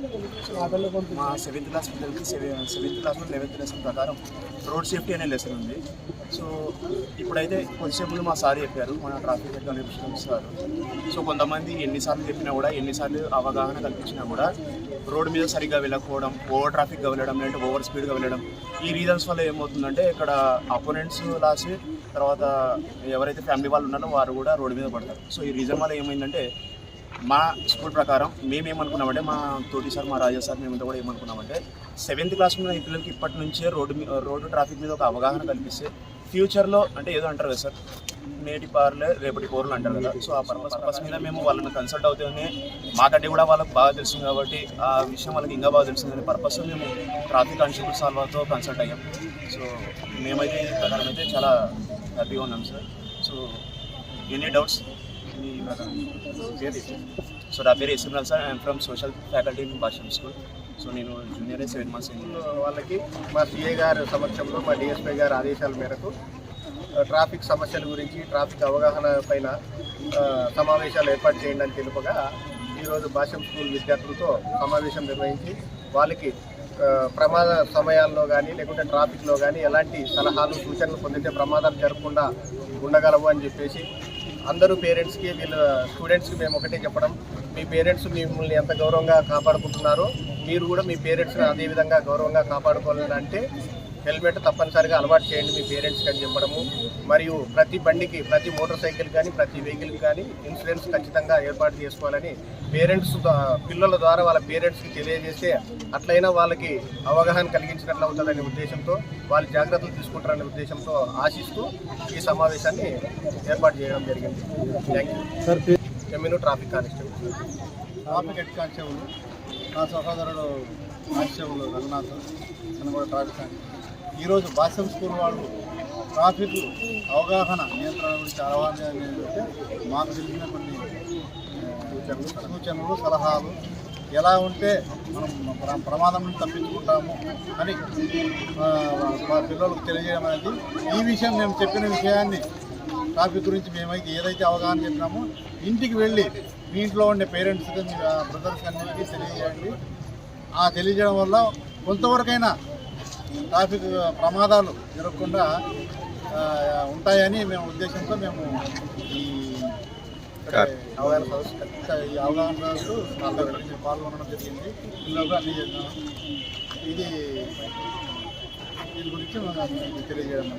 మా 7th class పిల్లలకి 7th క్లాస్లో 11th లెసన్ ప్రకారం రోడ్ సేఫ్టీ అనే లెసన్ ఉంది. సో ఇప్పుడైతే కొద్దిసేపు మా సార్ చెప్పారు, మన ట్రాఫిక్ ఎగ్జామినేషన్ సార్. సో కొంతమంది ఎన్నిసార్లు చెప్పినా కూడా, ఎన్నిసార్లు అవగాహన కల్పించినా కూడా రోడ్డు మీద సరిగ్గా వెళ్ళకపోవడం, ఓవర్ ట్రాఫిక్గా వెళ్ళడం, లేదంటే ఓవర్ స్పీడ్గా వెళ్ళడం, ఈ రీజన్స్ వల్ల ఏమవుతుందంటే ఇక్కడ అపోనెంట్స్ లాస్, తర్వాత ఎవరైతే ఫ్యామిలీ వాళ్ళు ఉన్నారో వారు కూడా రోడ్డు మీద పడతారు. సో ఈ రీజన్ వల్ల ఏమైందంటే మా స్కూల్ ప్రకారం మేమేమనుకున్నామంటే, మా తోటి సార్, మా రాజా సార్, మేమంతా కూడా ఏమనుకున్నామంటే 7th క్లాస్ ఉన్న ఈ పిల్లలకి ఇప్పటి నుంచే రోడ్డు ట్రాఫిక్ మీద ఒక అవగాహన కల్పిస్తే ఫ్యూచర్లో, అంటే ఏదో అంటారు కదా సార్, నేటి పార్లే రేపటి పౌరులు అంటారు కదా. సో ఆ పర్పస్ మీద మేము వాళ్ళని కన్సల్ట్ అవుతూనే, మాకంటే కూడా వాళ్ళకి బాగా తెలుస్తుంది కాబట్టి ఆ విషయం వాళ్ళకి ఇంకా బాగా తెలుస్తుందనే పర్పస్ మేము ట్రాఫిక్ కానిస్టేబుల్స్ వాళ్ళతో కన్సల్ట్ అయ్యాం. సో మేమైతే ఈ ప్రకారం అయితే చాలా హ్యాపీగా ఉన్నాం సార్. సో ఎనీ డౌట్స్ మీ ప్రకారం? సో నా పేరు SML sir, I'm from social faculty in Bhasham school. So నేను జూనియర్ 7 months వాళ్ళకి మా సిఏ గారి సమక్షంలో, మా డిఎస్పీ గారి ఆదేశాల మేరకు ట్రాఫిక్ సమస్యల గురించి, ట్రాఫిక్ అవగాహన పైన సమావేశాలు ఏర్పాటు చేయండి అని తెలుపగా ఈరోజు భాషం స్కూల్ విద్యార్థులతో సమావేశం నిర్వహించి వాళ్ళకి ప్రమాద సమయాల్లో కానీ, లేకుంటే ట్రాఫిక్లో కానీ ఎలాంటి సలహాలు, సూచనలు పొందితే ప్రమాదాలు జరగకుండా ఉండగలవు అని చెప్పేసి అందరూ పేరెంట్స్కి, వీళ్ళ స్టూడెంట్స్కి మేము ఒకటే చెప్పడం, మీ పేరెంట్స్ మిమ్మల్ని ఎంత గౌరవంగా కాపాడుకుంటున్నారో మీరు కూడా మీ పేరెంట్స్ని అదేవిధంగా గౌరవంగా కాపాడుకోవాలంటే హెల్మెట్ తప్పనిసరిగా అలవాటు చేయండి మీ పేరెంట్స్కి అని చెప్పడము. మరియు ప్రతి బండికి, ప్రతి మోటార్ సైకిల్ కానీ, ప్రతి వెహికల్కి కానీ ఇన్సూరెన్స్ ఖచ్చితంగా ఏర్పాటు చేసుకోవాలని పేరెంట్స్, పిల్లల ద్వారా వాళ్ళ పేరెంట్స్కి తెలియజేస్తే అట్లయినా వాళ్ళకి అవగాహన కలిగించినట్లు అవుతుందనే ఉద్దేశంతో, వాళ్ళు జాగ్రత్తలు తీసుకుంటారనే ఉద్దేశంతో ఆశిస్తూ ఈ సమావేశాన్ని ఏర్పాటు చేయడం జరిగింది. Thank you. ఎమ్మిను traffic constable. Traffic head constable నా సహోదరుడు కానిస్టేబుల్ రఘునాథ్ కూడా ట్రాఫిక్ కానిస్టేబుల్. ఈరోజు భాష్యం స్కూల్ వాళ్ళు ట్రాఫిక్ అవగాహన, నియంత్రణ గురించి అవగాహన ఏంటంటే మాకు తెలిసిన కొన్ని సూచనలు, సలహాలు, ఎలా ఉంటే మనం ప్రమాదం నుంచి తప్పించుకుంటాము అని మా పిల్లలకు తెలియజేయడం అనేది. ఈ విషయం మేము చెప్పిన విషయాన్ని, ట్రాఫిక్ గురించి మేమైతే ఏదైతే అవగాహన చెప్పినామో ఇంటికి వెళ్ళి మీ ఇంట్లో ఉండే పేరెంట్స్కి, మీ బ్రదర్స్ అన్నింటికీ తెలియజేయండి. ఆ తెలియజేయడం వల్ల కొంతవరకైనా ట్రాఫిక్ ప్రమాదాలు జరగకుండా ఉంటాయని మేము ఉద్దేశంతో మేము ఈ అవగాహన సదస్సు పాల్గొనడం జరిగింది. ఇందులో అన్ని చేద్దాం. దీని గురించి మనం తెలియజేయడం.